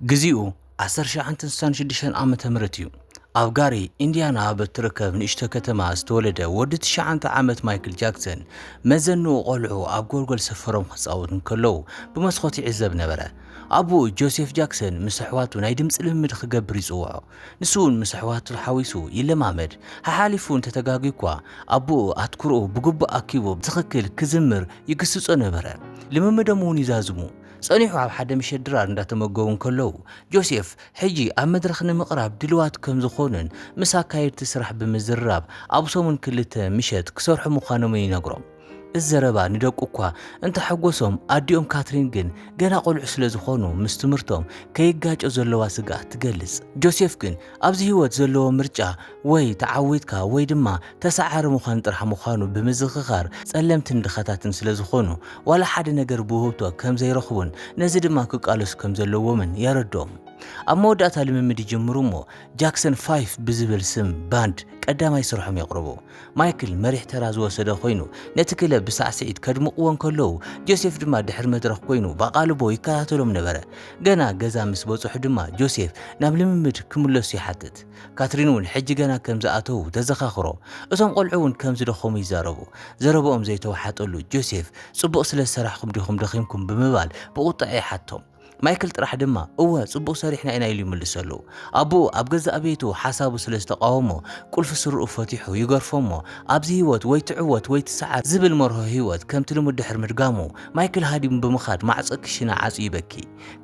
جزيئو 1966 ዓመተ ምህረት እዩ ኣብ ጋሪ ኢንዲያና በትርከብ ንእሽቶ ከተማ ዝተወለደ ወዲ 9 ዓመት ማይክል ጃክሰን መዘንኡ ቆልዑ ኣብ ጎልጎል ሰፈሮም ክጻወቱ ከለዉ ብመስኮት ይዕዘብ ነበረ። ኣቡኡ ጆሴፍ ጃክሰን ምስ ኣሕዋቱ ናይ ድምፂ ልምምድ ክገብር ይጽውዖ። ንሱውን ምስ ኣሕዋቱ ሓዊሱ ይለማመድ። ሓሓሊፉ እንተተጋጊኳ ኣቡኡ ኣትኩርኡ ብግቡእ ኣኪቡ ብትኽክል ክዝምር ይግስጾ ነበረ። ልምምዶም እውን ይዛዝሙ። ጸኒሑ ኣብ ሓደ ምሸት ድራር እንዳተመገቡ ከለዉ ጆሴፍ ሕጂ ኣብ መድረኽ ንምቕራብ ድልዋት ከም ዝኾኑን ምስ ኣካየድቲ ስራሕ ብምዝራብ ኣብ ሰሙን ክልተ ምሸት ክሰርሑ ምዃኖም ይነግሮም። እዚ ዘረባ ንደቁ እኳ እንተሐጎሶም ኣዲኦም ካትሪን ግን ገና ቆልዑ ስለ ዝኾኑ ምስ ትምህርቶም ከይጋጮ ዘለዋ ስጋት ትገልጽ። ጆሴፍ ግን ኣብዚ ህይወት ዘለዎ ምርጫ ወይ ተዓዊትካ ወይ ድማ ተሰዓሪ ምዃን ጥራሕ ምዃኑ ብምዝኽኻር ጸለምትን ድኻታትን ስለ ዝኾኑ ዋላ ሓደ ነገር ብውህብቶ ከም ዘይረኽቡን ነዚ ድማ ክቃለሱ ከም ዘለዎምን የረድኦም። ኣብ መወዳእታ ልምምድ ይጅምሩ እሞ ጃክሰን 5 ብዝብል ስም ባንድ ቀዳማይ ስርሖም የቕርቡ። ማይክል መሪሕ ተራ ዝወሰደ ኮይኑ ነቲ ክለብ ብሳዕስዒት ከድምቕዎን ከለዉ ጆሴፍ ድማ ድሕሪ መድረኽ ኮይኑ በቓልቦ ይከታተሎም ነበረ። ገና ገዛ ምስ በጽሑ ድማ ጆሴፍ ናብ ልምምድ ክምለሱ ይሓትት። ካትሪን እውን ሕጂ ገና ከም ዝኣተዉ ተዘኻኽሮ። እቶም ቆልዑ እውን ከም ዝደኸሙ ይዛረቡ። ዘረብኦም ዘይተዋሓጠሉ ጆሴፍ ጽቡቕ ስለ ዝሰራሕኩም ዲኹም ደኺምኩም ብምባል ብቁጣዕ ይሓቶም። ማይክል ጥራሕ ድማ እወ ጽቡቕ ሰሪሕና ኢና ኢሉ ይምልሰሉ። ኣቡኡ ኣብ ገዛእ ቤቱ ሓሳቡ ስለ ዝተቃወሞ ቁልፊ ስርኡ ፈቲሑ ይገርፎሞ። ኣብዚ ህይወት ወይ ትዕወት ወይ ትሰዓር ዝብል መርሆ ህይወት ከምቲ ልሙድ ድሕሪ ምድጋሙ ማይክል ሃዲሙ ብምኻድ ማዕጾ ክሽና ዓጽ ይበኪ።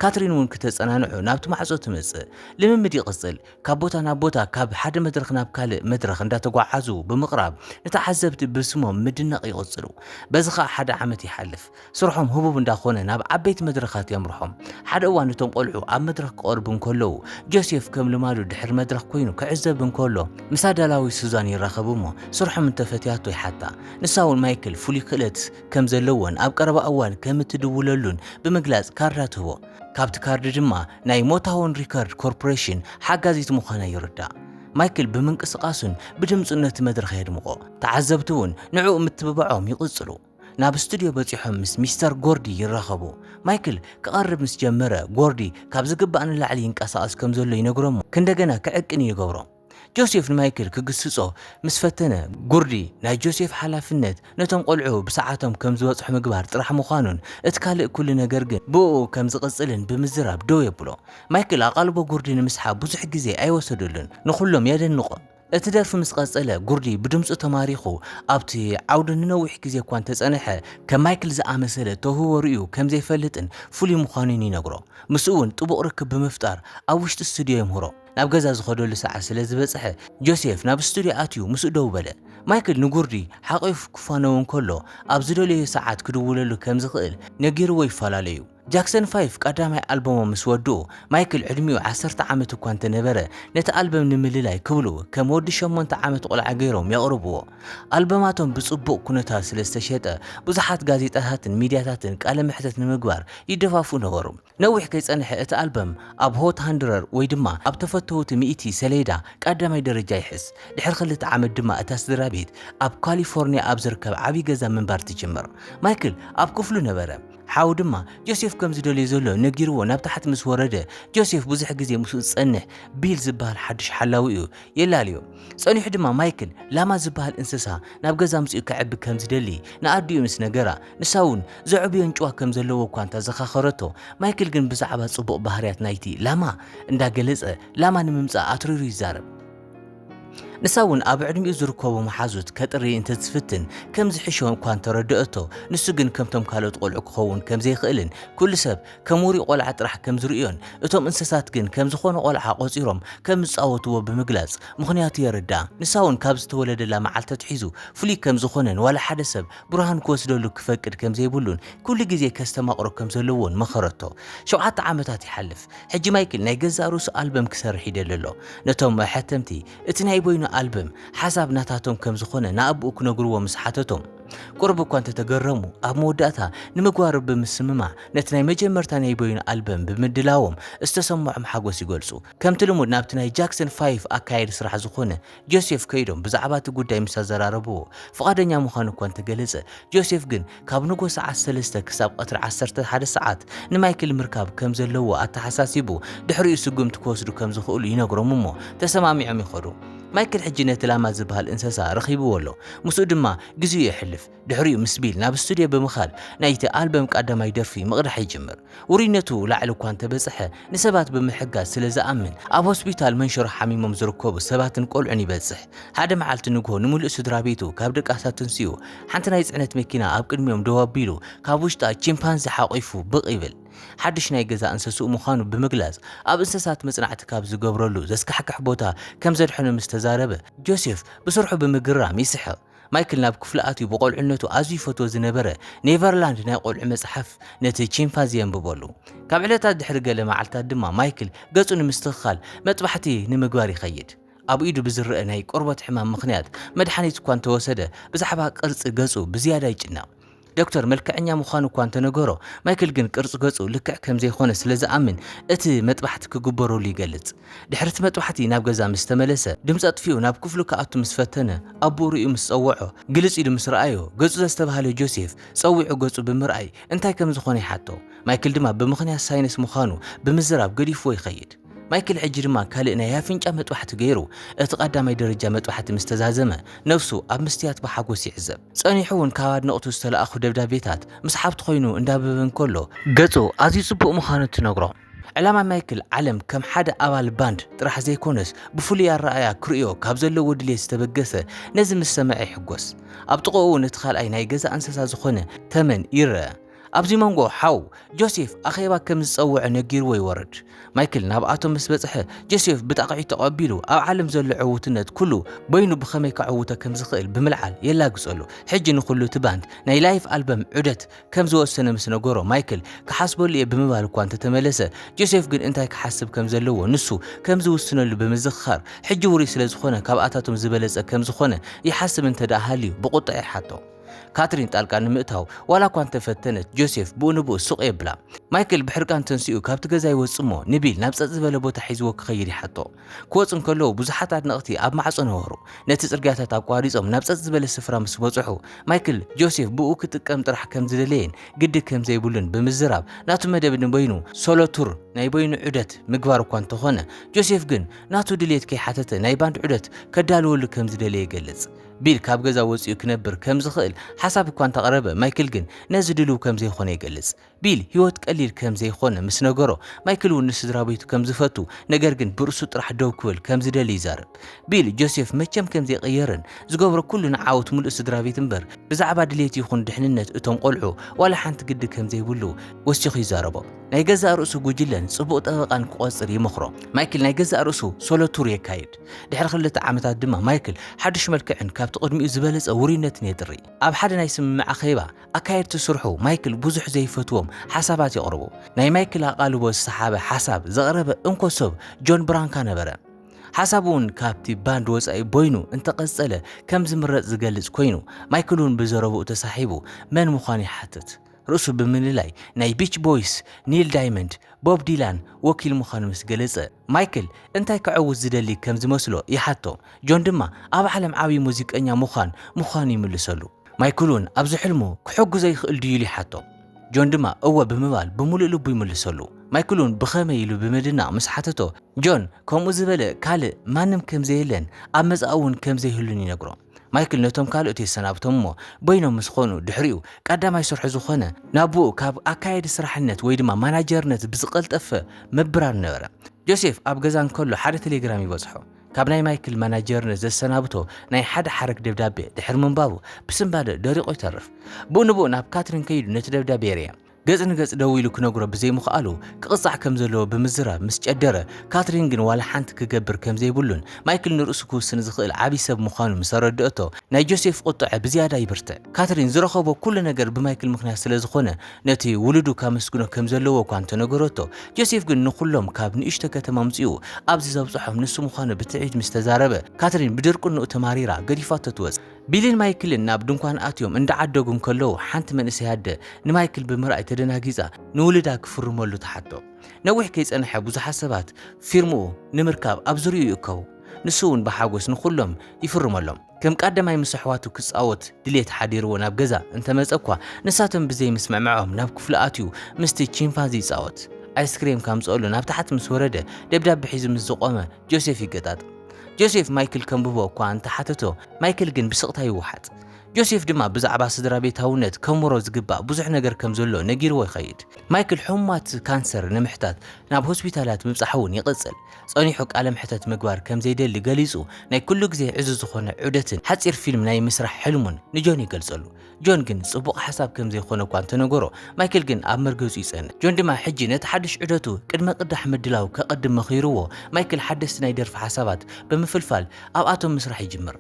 ካትሪን እውን ክተጸናንዑ ናብቲ ማዕጾ ትመጽእ። ልምምድ ይቕጽል። ካብ ቦታ ናብ ቦታ ካብ ሓደ መድረኽ ናብ ካልእ መድረኽ እንዳተጓዓዙ ብምቕራብ ንተዓዘብቲ ብስሞም ምድናቕ ይቕጽሉ። በዚ ኸኣ ሓደ ዓመት ይሓልፍ። ስርሖም ህቡብ እንዳኾነ ናብ ዓበይቲ መድረኻት የምርሖም። ሓደ እዋን እቶም ቆልዑ ኣብ መድረኽ ክቐርቡ እንከለዉ ጆሴፍ ከም ልማዱ ድሕሪ መድረኽ ኮይኑ ክዕዘብ እንከሎ ምስ ኣዳላዊ ሱዛን ይራኸቡ እሞ ስርሖም እንተፈትያቶ ይሓታ። ንሳ እውን ማይክል ፍሉይ ክእለት ከም ዘለዎን ኣብ ቀረባ እዋን ከም እትድውለሉን ብምግላጽ ካርዳ ትህቦ። ካብቲ ካርዲ ድማ ናይ ሞታውን ሪከርድ ኮርፖሬሽን ሓጋዚት ምዃና ይርዳእ። ማይክል ብምንቅስቓሱን ብድምፁን ነቲ መድረኽ የድምቆ። ተዓዘብቲ እውን ንዕኡ ምትብባዖም ይቕጽሉ። ናብ ስቱዲዮ በፂሖም ምስ ሚስተር ጎርዲ ይራኸቡ። ማይክል ክቐርብ ምስ ጀመረ ጎርዲ ካብ ዝግባእ ንላዕሊ ይንቀሳቐስ ከም ዘሎ ይነግሮም ክንደገና ክዕቅን ይገብሮም። ጆሴፍ ንማይክል ክግስጾ ምስ ፈተነ ጎርዲ ናይ ጆሴፍ ሓላፍነት ነቶም ቆልዑ ብሰዓቶም ከም ዝበጽሑ ምግባር ጥራሕ ምዃኑን እቲ ካልእ ኩሉ ነገር ግን ብኡ ከም ዝቕጽልን ብምዝራብ ደው የብሎ። ማይክል ኣቓልቦ ጎርዲ ንምስሓብ ብዙሕ ግዜ ኣይወሰደሉን፣ ንኹሎም የደንቆ። እቲ ደርፊ ምስ ቀጸለ ጎርዲ ብድምፁ ተማሪኹ ኣብቲ ዓውዲ ንነዊሕ ግዜ እኳ እንተጸንሐ ከም ማይክል ዝኣመሰለ ተውህቦ ርእዩ ከም ዘይፈልጥን ፍሉይ ምዃኑን ይነግሮ። ምስኡ እውን ጥቡቕ ርክብ ብምፍጣር ኣብ ውሽጢ ስቱድዮ የምህሮ። ናብ ገዛ ዝኸደሉ ሰዓት ስለ ዝበጽሐ ጆሴፍ ናብ ስቱድዮ ኣትዩ ምስኡ ደው በለ። ማይክል ንጎርዲ ሓቒፉ ክፋነው እንከሎ ኣብ ዝደለዮ ሰዓት ክድውለሉ ከም ዝኽእል ነጊርዎ ይፈላለዩ። ጃክሰን 5 ቀዳማይ ኣልበሞም ምስ ወድኡ ማይክል ዕድሚኡ 10 ዓመት እኳ እንተነበረ ነቲ ኣልበም ንምልላይ ክብሉ ከም ወዲ 8 ዓመት ቆልዓ ገይሮም የቕርብዎ። ኣልበማቶም ብጽቡቕ ኩነታት ስለ ዝተሸጠ ብዙሓት ጋዜጣታትን ሚድያታትን ቃለ መሕተት ንምግባር ይደፋፉ ነበሩ። ነዊሕ ከይጸንሐ እቲ ኣልበም ኣብ ሆት 100 ወይ ድማ ኣብ ተፈተውቲ 100 ሰሌዳ ቀዳማይ ደረጃ ይሕዝ። ድሕሪ 2 ዓመት ድማ እታ ስድራ ቤት ኣብ ካሊፎርኒያ ኣብ ዝርከብ ዓብይ ገዛ ምንባር ትጅምር። ማይክል ኣብ ክፍሉ ነበረ። ሓው ድማ ጆሴፍ ከም ዝደልዮ ዘሎ ነጊርዎ ናብ ታሕቲ ምስ ወረደ ጆሴፍ ብዙሕ ግዜ ምስኡ ዝጸንሕ ቢል ዝበሃል ሓድሽ ሓላዊኡ የላልዮ። ጸኒሑ ድማ ማይክል ላማ ዝበሃል እንስሳ ናብ ገዛ ምጽኡ ክዕቢ ከም ዝደሊ ንኣዲኡ ምስ ነገራ ንሳ እውን ዘዕብዮ እንጭዋ ከም ዘለዎ እኳ እንተዘኻኸረቶ ማይክል ግን ብዛዕባ ጽቡቕ ባህርያት ናይቲ ላማ እንዳገለጸ ላማ ንምምጻእ ኣትሪሩ ይዛረብ። ንሳ እውን ኣብ ዕድሚኡ ዝርከቡ መሓዙት ከጥሪ እንተዝፍትን ከም ዝሕሾ እኳ እንተረድአቶ ንሱ ግን ከምቶም ካልኦት ቆልዑ ክኸውን ከም ዘይኽእልን ኩሉ ሰብ ከም ውሩይ ቆልዓ ጥራሕ ከም ዝርእዮን እቶም እንስሳት ግን ከም ዝኾነ ቆልዓ ቆፂሮም ከም ዝፃወትዎ ብምግላጽ ምኽንያቱ የርዳእ። ንሳ እውን ካብ ዝተወለደላ መዓልቲ ትሒዙ ፍሉይ ከም ዝኾነን ዋላ ሓደ ሰብ ብርሃን ክወስደሉ ክፈቅድ ከም ዘይብሉን ኩሉ ግዜ ከስተማቕሮ ከም ዘለዎን መኸረቶ። 7 ዓመታት ይሓልፍ። ሕጂ ማይክል ናይ ገዛ ርእሱ ኣልበም ክሰርሕ ይደሊ ኣሎ። ነቶም ሕተምቲ እቲ ናይ ቦይኑ ኣልበም ሓሳብ ናታቶም ከም ዝኾነ ንኣቡኡ ክነግርዎ ምስ ሓተቶም قرب كنت تجرموا أموداتها نمقارب بمسممة نتناي مجمرتان يبين ألبوم بمدلاوم استسمع محاجوس يقولسو كم تلمود نابتناي جاكسون 5 أكايد سرح زخونة جوزيف كيدوم بزعبات قدام مسازراربو فقادنيا مخانو كنت جلسة جوزيف جن كابنوغو ساعة سلسة كساب قطر 11 ساعات نمايكل مركب كم زلوا أتحساسيبو دحري سقم تكوسدو كم زخول ينقرو ممو تسمامي عم يخرو مايكل حجينا تلامات زبهال انساسا رخيبو ولو مسو دما غزو يحلف دحريو مسبيل ناب استوديو بمخال نايته ألبوم قدما يدرفي مقدح يجمر ورينتو لاعلو كان تبصحه نسبات بمحقاس سلازامن اب هوسبيتال منشر حميمم زركوب سباتن قلعني بصح هذا معلت نغو نمل سدرابيتو كاب دقاساتن سيو حنت ناي صعنت مكينا اب قدميوم دوابيلو كاب وشتا چيمبانزي حقيفو بقيبل حدش ناي غزا انسسو مخانو بمغلاز اب انسسات مصنعت كاب زغبرلو زسكحكح بوتا كم زدحنو مستزاربه جوزيف بسرحو بمغرام يسحق مايكل ناب كفلاتي بقولعنتو ازي فوتو زنبره نيفرلاند ناي قولع مصحف نتي چيمبانزيان ببولو كاب علتا دحر قال معلتا دما مايكل قصو نمستخال مطبحتي نمغوار يخيد ابو ايدو بزرق ناي قربت حمام مخنيات مدحنيت كون توسده بزحبا قرص قصو بزياده يጭنا دكتور ملكعኛ مخانو كوان تنغورو مايكل جن قرص قصو لكع كم زي خونه سلازامن اتي مطبحت كغبرو ليغلص دحرت مطبحتي ناب غزا مستملسه دمص اطفيو ناب كفلو كاتو مسفتنه ابو ريو مسصوعو غلص يد مسرايو غصو زستبهاله جوزيف صويعو غصو بمرأي انتاي كم زخوني حاتو مايكل دما بمخنيا ساينس مخانو بمزراب غديفو يخيد مايكل عجرما كالئنا يافنጫ مطبحت غيرو اتقدامي درجه مطبحت مستزازمه نفسو اب مستيات بحاغوس يعزب صنيحون كاواد نقطو استلاخو دبدابيتات مسحبت خوينو انداببن كله غصو ازي صبو مخانو تنغرو علامة مايكل علم كم حدا أبال باند طرح زي كونس بفوليا الرأيا كريو كابزلو ودلي استبقسه نزم السماعي حقوس أبطقو نتخال أي ناي جزا أنساسا زخونه تمن يرى أبزي مانغو حاو جوزيف أخيبا كم زصوع نجير ويورد مايكل ناب آتو مسبتحه جوزيف بتقعي تقابيلو أو عالم زل عوتنت كله بينو بخمي كعوته كم زخيل بملعال يلا قصلو حجي نخلو تباند ناي لايف ألبوم عدت كم زو السنة مسنقورو مايكل كحاسبو اللي بمبالو كوان تتملسه جوزيف قل انتاي كحاسب كم زلوه نسو كم زو السنة اللي بمزخار حجي وري سلازخونه كابقاتاتو مزبلز كم زخونه يحاسب انت داهاليو بقطعي حاتو كاترين طالقا نمئتاو ولا كوان تفتنت جوزيف بونبو سوق يبلا مايكل بحرقان تنسيو كابت غزا يوصمو نبيل نابصص زبله بوتا حيزو كخير يحطو كوصن كلو بزحات نقتي اب معصو نورو نتي صرغاتا اقواريصم نابصص زبله سفرا مس بصحو مايكل جوزيف بو كتقم طرح كم زدلين قد كم زيبولن بمزراب ناتو مدب نبينو سولو تور ناي بينو عدت مغبار كوان تخونه جوزيف جن ناتو دليت كي حتته ناي باند عدت كدالول كم زدلي يغلص بيل كاب غزا وصيو كنبر كم زخيل حساب كوان تقربه مايكل جن نزدلو كم زي خونه يغلص بيل هيوت قليل كم زي خونه مس نغرو مايكل ونسدرابيتو كم زفتو نجر جن برسو طرح دوكول كم زدلي يزارب بيل جوزيف مچم كم زي قيرن زغبر كلنا عاوت مول اسدرابيت امبر بزعبا دليت يخون دحننت اتم قلعو ولا حنت قد كم زي بلو وسيخ يزاربو ناي غزا رؤسو غجلن صبو طبقان قوصر يمخرو مايكل ناي غزا رؤسو سولو تور يكايد دحر خلت عامتات دما مايكل حدش ملكعن كاب تقدمي زبلص اورينت نيدري اب حدا ناي سمع خيبه اكايد تسرحو مايكل بزح زي فتوم حسابات يقربو ناي مايكل قالو الصحابه حساب زغربه انكوسب جون برانكا نبره حسابون كابتي باند وصاي بوينو انت قصله كم زمرق زغلص كوينو مايكلون بزربو تسحيبو من مخاني حتت رؤسو بمنلاي ناي بيتش بويس نيل دايموند بوب ديلان وكيل مخانمس جلصه مايكل انتاي كعوز زدلي كم زمسلو يحطو جون دما اب عالم عاوي موزيقኛ مخان يملسلو مايكلون ابز حلمو كحغ زي خل ديلي حطو جون دما هو بمبال بمولو لبو يملسلو مايكلون بخمه يلو بمدنا مسحتتو جون كومو زبله كال مانم كم زيلن امزاون كم زيهلون ينغرو مايكل نتوم كالوتي سنابتمو بينهم مسخونو دحريو قداماي سرح زخونه نابو كاب اكايد سرحنت ويدما ماناجرنت بزقلطف مبرار نبره جوزيف اب غزان كله حدا تليجرام يبصحو كاب ناي مايكل ماناجرنت زسنابتو ناي حدا حرك دبدابي دحر منبابو بسنباده دريقو يترف بو نبو ناب كاترين كيدو نت دبدابي ريا ገጽ ንገጽ ደው ኢሉ ክነግሮ ብዘይምኽኣሉ ክቕጻዕ ከም ዘለዎ ብምዝራብ ምስ ጨደረ ካትሪን ግን ዋላ ሓንቲ ክገብር ከም ዘይብሉን ማይክል ንርእሱ ክውስን ዝኽእል ዓብይ ሰብ ምዃኑ ምስ ረድአቶ ናይ ጆሴፍ ቁጥዐ ብዝያዳ ይብርትዕ። ካትሪን ዝረኸቦ ኩሉ ነገር ብማይክል ምክንያት ስለ ዝኾነ ነቲ ውሉዱ ካመስግኖ ከም ዘለዎ እኳ እንተነገረቶ ጆሴፍ ግን ንኹሎም ካብ ንእሽቶ ከተማ ምፅኡ ኣብዚ ዘብፅሖም ንሱ ምዃኑ ብትዕቢት ምስ ተዛረበ ካትሪን ብድርቁንኡ ተማሪራ ገዲፋቶ ትወፅእ። ቢልን ማይክልን ናብ ድንኳን ኣትዮም እንዳዓደጉ ከለዉ ሓንቲ መንእሰይ ኣደ ንማይክል ብምርኣይ ተደናጊፃ ንውልዳ ክፍርመሉ ተሓቶ። ነዊሕ ከይጸንሐ ብዙሓት ሰባት ፊርምኡ ንምርካብ ኣብ ዙርዩ ይእከቡ። ንሱ እውን ብሓጎስ ንኹሎም ይፍርመሎም። ከም ቀዳማይ ምስ ኣሕዋቱ ክጻወት ድሌት ሓዲርዎ ናብ ገዛ እንተመጸ እኳ ንሳቶም ብዘይ ምስምዕምዖም ናብ ክፍሊ ኣትዩ ምስቲ ቺምፓንዚ ይጻወት። ኣይስክሬም ካምጽአሉ ናብ ታሕቲ ምስ ወረደ ደብዳቤ ሒዙ ምስ ዝቆመ ጆሴፍ ይገጣጥ። ጆሴፍ ማይክል ከምብቦ እኳ እንተሓተቶ ማይክል ግን ብስቕታ ይወሓጥ። ጆሴፍ ድማ ብዛዕባ ስድራ ቤታውነት ከምሮ ዝግባእ ብዙሕ ነገር ከም ዘሎ ነጊርዎ ይኸይድ። ማይክል ሕሙማት ካንሰር ንምሕታት ናብ ሆስፒታላት ምብጻሕ እውን ይቕጽል። ጸኒሑ ቃለ ምሕተት ምግባር ከም ዘይደሊ ገሊጹ ናይ ኩሉ ግዜ ዕዙ ዝኾነ ዑደትን ሓፂር ፊልም ናይ ምስራሕ ሕልሙን ንጆን ይገልጸሉ። ጆን ግን ጽቡቕ ሓሳብ ከም ዘይኾነ እኳ እንተነገሮ ማይክል ግን ኣብ መርገጹ ይጸንዕ። ጆን ድማ ሕጂ ነቲ ሓድሽ ዑደቱ ቅድመ ቅዳሕ ምድላው ከቐድም መኺርዎ ማይክል ሓደስቲ ናይ ደርፊ ሓሳባት ብምፍልፋል ኣብኣቶም ምስራሕ ይጅምር።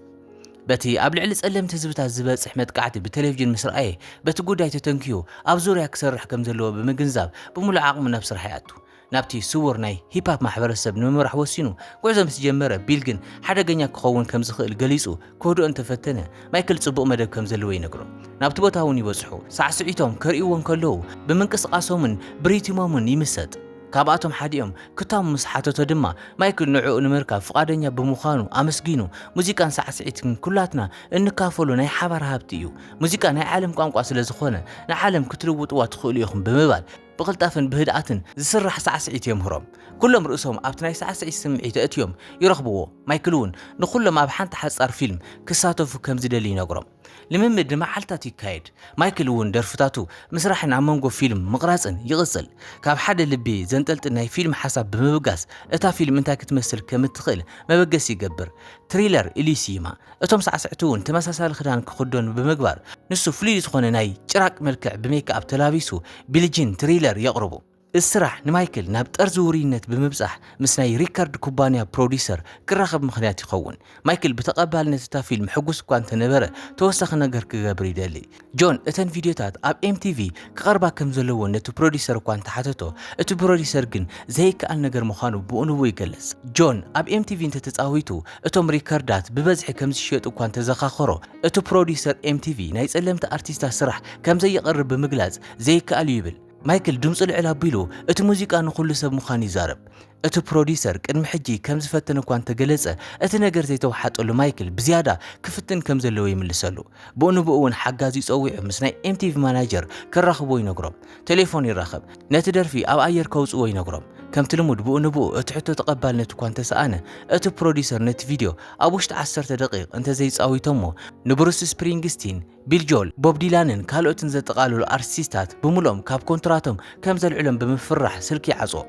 በቲ ኣብ ልዕሊ ጸለምቲ ህዝብታት ዝበጽሕ መጥቃዕቲ ብቴሌቪዥን ምስ ረኣየ በቲ ጉዳይ ተተንኪዩ ኣብ ዙርያ ክሰርሕ ከም ዘለዎ ብምግንዛብ ብምሉእ ዓቕሙ ናብ ስራሕ ይኣቱ። ናብቲ ስውር ናይ ሂፓፕ ማሕበረሰብ ንምምራሕ ወሲኑ ጉዕዞ ምስ ጀመረ ቢል ግን ሓደገኛ ክኸውን ከም ዝኽእል ገሊጹ ክህድኦ እንተፈተነ ማይክል ጽቡቕ መደብ ከም ዘለዎ ይነግሮ። ናብቲ ቦታ እውን ይበጽሑ። ሳዕስዒቶም ከርእይዎን ከለዉ ብምንቅስቓሶምን ብሪትሞምን ይምሰጥ። ካብኣቶም ሓዲኦም ክታም ምስ ሓተቶ ድማ ማይክል ንዕኡ ንምርካብ ፍቓደኛ ብምዃኑ ኣመስጊኑ ሙዚቃን ሳዕስዒትን ኩላትና እንካፈሉ ናይ ሓባር ሃብቲ እዩ፣ ሙዚቃ ናይ ዓለም ቋንቋ ስለ ዝኾነ ንዓለም ክትልውጥዋ ትኽእሉ ኢኹም ብምባል ብቕልጣፍን ብህድኣትን ዝስራሕ ሳዕስዒት የምህሮም። ኩሎም ርእሶም ኣብቲ ናይ ሳዕስዒት ስምዒት እትዮም ይረኽብዎ። ማይክል እውን ንኹሎም ኣብ ሓንቲ ሓጻር ፊልም ክሳተፉ ከም ዝደሊ ይነግሮም። ልምምድ ንመዓልታት ይካየድ። ማይክል እውን ደርፍታቱ ምስራሕን ኣብ መንጎ ፊልም ምቕራጽን ይቕጽል። ካብ ሓደ ልቢ ዘንጠልጥል ናይ ፊልም ሓሳብ ብምብጋስ እታ ፊልም እንታይ ክትመስል ከም እትኽእል መበገስ ይገብር። ትሪለር ኢሊሲማ እቶም ሳዕስዕቲ እውን ተመሳሳሊ ክዳን ክኽደኑ ብምግባር ንሱ ፍሉይ ዝኾነ ናይ ጭራቅ መልክዕ ብሜክኣፕ ተላቢሱ ቢልጂን ትሪለር የቕርቡ። እስራሕ ንማይክል ናብ ጠርዚ ውሩይነት ብምብጻሕ ምስ ናይ ሪካርድ ኩባንያ ፕሮዲሰር ክራኸብ ምኽንያት ይኸውን። ማይክል ብተቐባልነት እታ ፊልም ሕጉስ እኳ እንተነበረ ተወሳኺ ነገር ክገብር ይደሊ። ጆን እተን ቪድዮታት ኣብ ኤምቲቪ ክቐርባ ከም ዘለዎ ነቲ ፕሮዲሰር እኳ እንተሓተቶ እቲ ፕሮዲሰር ግን ዘይከኣል ነገር ምዃኑ ብእንቡ ይገለጽ። ጆን ኣብ ኤምቲቪ እንተተጻዊቱ እቶም ሪካርዳት ብበዝሒ ከም ዝሸጡ እኳ እንተዘኻኸሮ እቲ ፕሮዲሰር ኤምቲቪ ናይ ጸለምቲ ኣርቲስታት ስራሕ ከም ዘይቐርብ ብምግላጽ ዘይከኣል ይብል። ማይክል ድምፁ ልዕል ኣቢሉ እቲ ሙዚቃ ንኹሉ ሰብ ምዃኑ ይዛረብ። እቲ ፕሮዲሰር ቅድሚ ሕጂ ከም ዝፈተነ እኳ እንተገለጸ እቲ ነገር ዘይተዋሓጠሉ ማይክል ብዝያዳ ክፍትን ከም ዘለዎ ይምልሰሉ። ብእንብኡ እውን ሓጋዝ ይፀዊዑ ምስ ናይ ኤምቲቪ ማናጀር ክራኽቦ ይነግሮም። ቴሌፎን ይራኸብ ነቲ ደርፊ ኣብ ኣየር ከውፅዎ ይነግሮም። ከምቲ ልሙድ ብእንብኡ እቲ ሕቶ ተቐባልነት እኳ እንተሰኣነ እቲ ፕሮዲሰር ነቲ ቪድዮ ኣብ ውሽጢ 10 ደቂቕ እንተዘይፃዊቶሞ ንብሩስ ስፕሪንግስቲን፣ ቢል ጆል፣ ቦብ ዲላንን ካልኦትን ዘጠቓልሉ ኣርቲስታት ብምሎም ካብ ኮንትራቶም ከም ዘልዕሎም ብምፍራሕ ስልኪ ይዓጽዎ።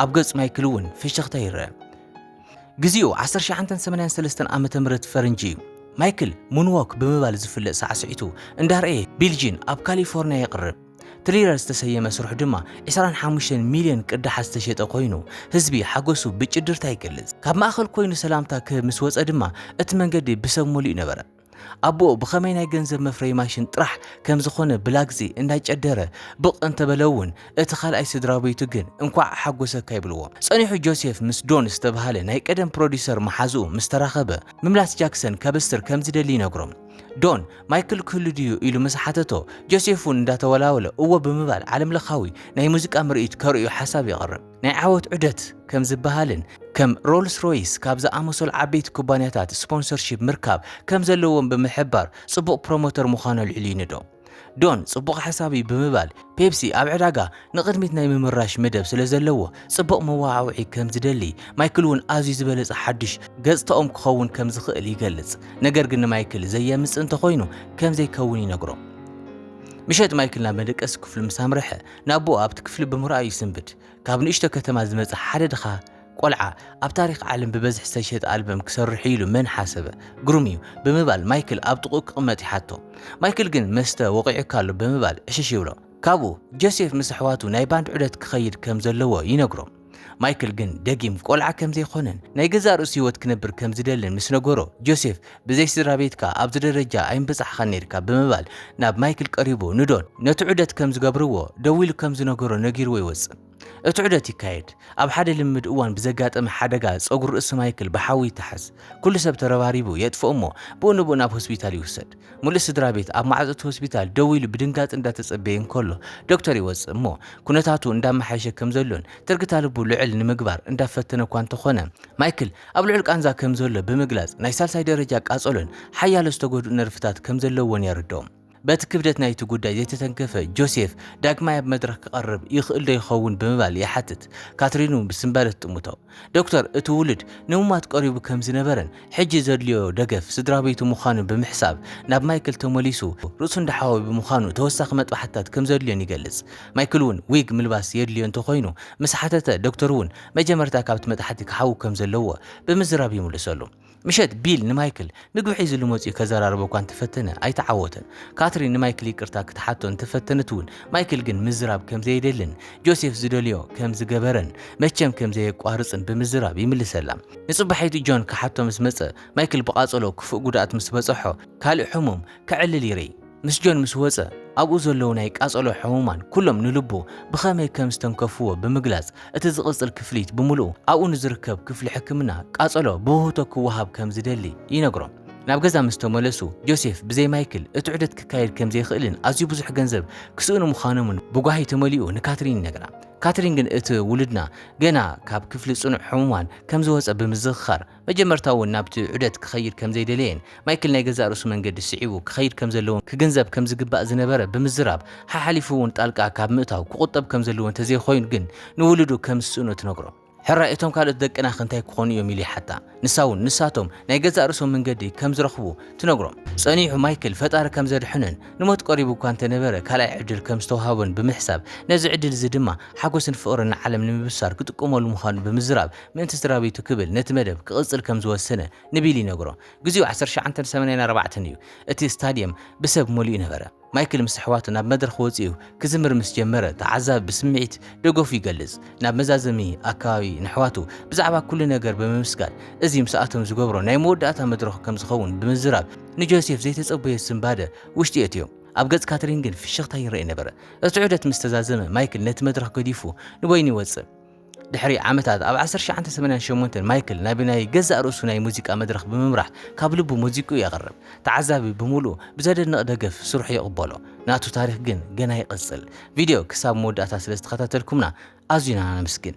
ኣብ ገጽ ማይክል እውን ፍሽኽታ ይርአ። ግዚኡ 1983 ዓመተ ምህረት ፈረንጂ እዩ። ማይክል ሙንዎክ ብምባል ዝፍለጥ ሳዕስዒቱ እንዳርአየ ቢልጂን ኣብ ካሊፎርኒያ ይቕርብ። ትሪለር ዝተሰየመ ስራሕ ድማ 25 ሚልዮን ቅዳሓት ዝተሸጠ ኮይኑ ህዝቢ ሓጎሱ ብጭድርታ ይገልጽ። ካብ ማእኸል ኮይኑ ሰላምታ ምስ ወፀ ድማ እቲ መንገዲ ብሰብ መሊኡ ነበረ። ኣቦኡ ብኸመይ ናይ ገንዘብ መፍረይ ማሽን ጥራሕ ከም ዝኾነ ብላግዚ እንዳይጨደረ ብቕ እንተበለውን እቲ ካልኣይ ስድራ ቤቱ ግን እንኳዕ ሓጎሰካ ይብልዎ። ጸኒሑ ጆሴፍ ምስ ዶን ዝተባሃለ ናይ ቀደም ፕሮዲሰር መሓዝኡ ምስ ተራኸበ ምምላስ ጃክሰን ከብስትር ከም ዝደሊ ይነግሮም። ዶን ማይክል ክህሉ ድዩ ኢሉ ምስ ሓተቶ ጆሴፉን እንዳተወላወለ እዎ ብምባል ዓለም ለኻዊ ናይ ሙዚቃ ምርኢት ከርእዩ ሓሳብ ይቐርብ። ናይ ዓወት ዑደት ከም ዝበሃልን ከም ሮልስ ሮይስ ካብ ዝኣመሰሉ ዓበይቲ ኩባንያታት ስፖንሰርሺፕ ምርካብ ከም ዘለዎም ብምሕባር ጽቡቕ ፕሮሞተር ምዃኑ ልዕሊ ይንዶ። ዶን ጽቡቕ ሓሳቢ ብምባል ፔፕሲ ኣብ ዕዳጋ ንቕድሚት ናይ ምምራሽ መደብ ስለ ዘለዎ ጽቡቕ መዋዓውዒ ከም ዝደሊ ማይክል እውን ኣዝዩ ዝበለጸ ሓድሽ ገጽታኦም ክኸውን ከም ዝኽእል ይገልጽ። ነገር ግን ማይክል ዘየምጽእ እንተኾይኑ ከም ዘይከውን ይነግሮ። ምሸት ማይክል ናብ መደቀሲ ክፍሊ ምስ ኣምርሐ ናብኡ ኣብቲ ክፍሊ ብምርኣዩ ይስንብድ። ካብ ንእሽቶ ከተማ ዝመጸ ሓደ ድኻ ቆልዓ ኣብ ታሪኽ ዓለም ብበዝሒ ዝተሸጠ ኣልበም ክሰርሕ ኢሉ መን ሓሰበ ግሩም እዩ ብምባል ማይክል ኣብ ጥቑ ክቕመጥ ይሓቶ። ማይክል ግን መስተ ወቂዑካ ኣሎ ብምባል ዕሽሽ ይብሎ። ካብኡ ጆሴፍ ምስ ኣሕዋቱ ናይ ባንድ ዑደት ክኸይድ ከም ዘለዎ ይነግሮም። ማይክል ግን ደጊም ቆልዓ ከም ዘይኮነን ናይ ገዛ ርእሱ ህይወት ክነብር ከም ዝደልን ምስ ነገሮ ጆሴፍ ብዘይ ስድራ ቤትካ ኣብዚ ደረጃ ኣይንበፃሕኻን ነርካ ብምባል ናብ ማይክል ቀሪቡ ንዶን ነቲ ዑደት ከም ዝገብርዎ ደው ኢሉ ከም ዝነገሮ ነጊርዎ ይወፅእ። እቲ ዑደት ይካየድ። ኣብ ሓደ ልምድ እዋን ብዘጋጠመ ሓደጋ ፀጉሪ ርእሲ ማይክል ብሓዊ ይተሓዝ። ኩሉ ሰብ ተረባሪቡ የጥፍኦ እሞ ብኡንብኡ ናብ ሆስፒታል ይውሰድ። ሙሉእ ስድራ ቤት ኣብ ማዕፀቲ ሆስፒታል ደው ኢሉ ብድንጋፅ እንዳተፀበየ እንከሎ ዶክተር ይወፅእ እሞ ኩነታቱ እንዳመሓየሸ ከም ዘሎን ትርግታ ልቡ ልዕል ንምግባር እንዳፈተነ እኳ እንተኾነ ማይክል ኣብ ልዑል ቃንዛ ከም ዘሎ ብምግላፅ ናይ ሳልሳይ ደረጃ ቃፀሎን ሓያሎ ዝተጎድኡ ነርፍታት ከም ዘለዎን የርድኦም። በቲ ክብደት ናይቲ ጉዳይ ዘይተተንከፈ ጆሴፍ ዳግማይ ኣብ መድረክ ክቐርብ ይኽእል ዶ ይኸውን ብምባል ይሓትት። ካትሪኑ ብስምባለት ጥሙቶ ዶክተር እቲ ውልድ ንሙማት ቀሪቡ ከም ዝነበረን ሕጂ ዘድልዮ ደገፍ ስድራ ቤቱ ምዃኑ ብምሕሳብ ናብ ማይክል ተመሊሱ ርእሱ እንዳሓወ ብምዃኑ ተወሳኺ መጥባሕታት ከም ዘድልዮን ይገልጽ። ማይክል እውን ዊግ ምልባስ የድልዮ እንተኾይኑ ምስ ሓተተ ዶክተር እውን መጀመርታ ካብቲ መጥሓቲ ክሓው ከም ዘለዎ ብምዝራብ ይምልሰሉ። ምሸት ቢል ንማይክል ምግቢ ሒዙሉ መፅኡ ከዘራርቦ እኳ እንተፈተነ ኣይተዓወተን። ካትሪን ንማይክል ይቅርታ ክትሓቶ እንተፈተነት እውን ማይክል ግን ምዝራብ ከም ዘይደልን ጆሴፍ ዝደልዮ ከም ዝገበረን መቸም ከም ዘየቋርፅን ብምዝራብ ይምልሰላ። ንፅባሒቱ ጆን ክሓቶ ምስ መፀ ማይክል ብቃፀሎ ክፉእ ጉድኣት ምስ በፅሖ ካልእ ሕሙም ክዕልል ይርኢ። ምስ ጆን ምስ ወፀ ኣብኡ ዘለዉ ናይ ቃፀሎ ሕሙማን ኩሎም ንልቡ ብኸመይ ከም ዝተንከፍዎ ብምግላፅ እቲ ዝቕፅል ክፍሊት ብምሉእ ኣብኡ ንዝርከብ ክፍሊ ሕክምና ቃፀሎ ብውህቶ ክወሃብ ከም ዝደሊ ይነግሮም። ናብ ገዛ ምስ ተመለሱ ጆሴፍ ብዘይ ማይክል እቲ ዑደት ክካየድ ከም ዘይኽእልን ኣዝዩ ብዙሕ ገንዘብ ክስእኑ ምዃኖምን ብጓሂ ተመሊኡ ንካትሪን ይነግራ። ካትሪን ግን እቲ ውልድና ገና ካብ ክፍሊ ጽኑዕ ሕሙማን ከም ዝወፀ ብምዝኽኻር መጀመርታ እውን ናብቲ ዑደት ክኸይድ ከም ዘይደለየን ማይክል ናይ ገዛ ርእሱ መንገዲ ስዒቡ ክኸይድ ከም ዘለዎን ክግንዘብ ከም ዝግባእ ዝነበረ ብምዝራብ ሓሓሊፉ እውን ጣልቃ ካብ ምእታው ክቁጠብ ከም ዘለዎ እንተዘይኮይኑ ግን ንውልዱ ከም ዝስእኑ ትነግሮ። ሕራይ እቶም ካልኦት ደቅና ክንታይ ክኾኑ እዮም ኢሉ ሓታ ንሳውን ንሳቶም ናይ ገዛ ርእሶም መንገዲ ከም ዝረኽቡ ትነግሮም። ጸኒሑ ማይክል ፈጣሪ ከም ዘድሕንን ንሞት ቀሪቡ እኳ እንተነበረ ካልኣይ ዕድል ከም ዝተዋሃቦን ብምሕሳብ ነዚ ዕድል እዚ ድማ ሓጎስን ፍቕርን ንዓለም ንምብሳር ክጥቀመሉ ምዃኑ ብምዝራብ ምእንቲ ስድራ ቤቱ ክብል ነቲ መደብ ክቕፅል ከም ዝወሰነ ንቢል ይነግሮ። ግዜኡ 1984 እዩ። እቲ ስታድየም ብሰብ መሊኡ ነበረ። ማይክል ምስ ኣሕዋቱ ናብ መድረኽ ወፂኡ ክዝምር ምስ ጀመረ ተዓዛቢ ብስምዒት ደገፉ ይገልጽ። ናብ መዛዘሚ ኣከባቢ ንኣሕዋቱ ብዛዕባ ኩሉ ነገር ብምምስጋን እዚ ምስኣቶም ዝገብሮ ናይ መወዳእታ መድረኽ ከም ዝኸውን ብምዝራብ ንጆሴፍ ዘይተጸበየ ስምባደ ውሽጢ እትዮም። ኣብ ገጽ ካትሪን ግን ፍሽኽታ ይረአ ነበረ። እቲ ዑደት ምስ ተዛዘመ ማይክል ነቲ መድረኽ ገዲፉ ንበይኑ ይወፅእ። ድሕሪ ዓመታት ኣብ 1988 ማይክል ናብ ናይ ገዛእ ርእሱ ናይ ሙዚቃ መድረኽ ብምምራሕ ካብ ልቡ ሙዚቃኡ የቕርብ። ተዓዛቢ ብምሉእ ብዘደንቕ ደገፍ ስርሑ ይቕበሎ። ናቱ ታሪክ ግን ገና ይቕፅል። ቪድዮ ክሳብ መወዳእታ ስለ ዝተኸታተልኩምና ኣዝዩና ነመስግን።